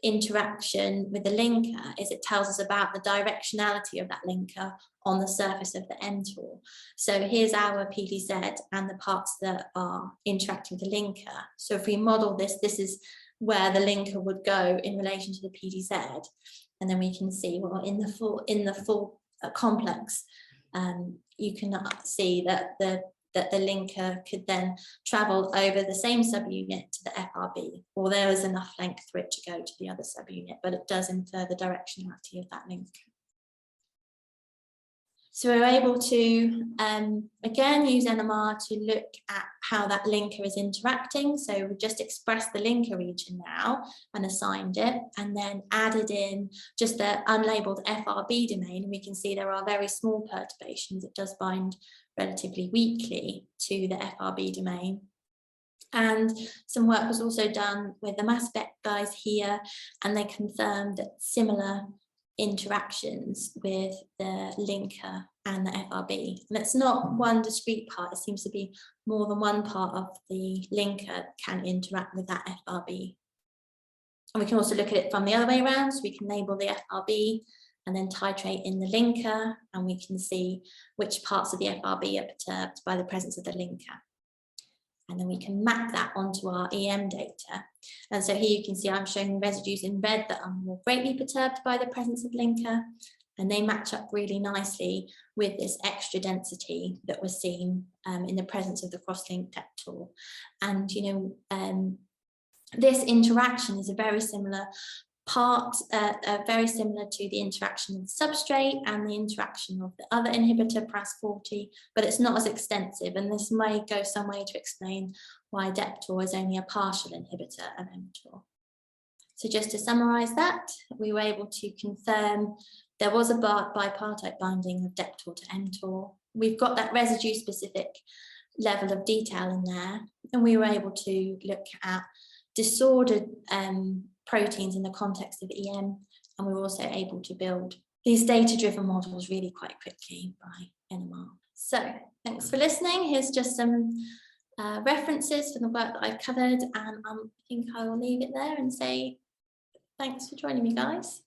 interaction with the linker is it tells us about the directionality of that linker on the surface of the MTOR. So here's our PDZ and the parts that are interacting with the linker. So if we model this, this is where the linker would go in relation to the PDZ. And then we can see, well, in the full complex, you can see that the linker could then travel over the same subunit to the FRB, or there is enough length for it to go to the other subunit, but it does infer the directionality of that linker. So we're able to, again, use NMR to look at how that linker is interacting. So we just expressed the linker region now and assigned it, and then added in just the unlabeled FRB domain. And we can see there are very small perturbations. It does bind relatively weakly to the FRB domain. And some work was also done with the mass spec guys here, and they confirmed that similar interactions with the linker and the FRB. And it's not one discrete part, it seems to be more than one part of the linker can interact with that FRB. And we can also look at it from the other way around, so we can label the FRB and then titrate in the linker, and we can see which parts of the FRB are perturbed by the presence of the linker. And then we can map that onto our EM data. And so here you can see I'm showing residues in red that are more greatly perturbed by the presence of linker, and they match up really nicely with this extra density that was seen in the presence of the cross-linked Deptor. And this interaction is a very similar part, very similar to the interaction of the substrate and the interaction of the other inhibitor, PRAS40, but it's not as extensive, and this may go some way to explain why Deptor is only a partial inhibitor of MTOR. So just to summarize that, we were able to confirm there was a bipartite binding of Deptor to MTOR. We've got that residue-specific level of detail in there, and we were able to look at disordered proteins in the context of EM, and we were also able to build these data-driven models really quite quickly by NMR. So thanks for listening. Here's just some references for the work that I've covered, and I think I will leave it there and say thanks for joining me, guys.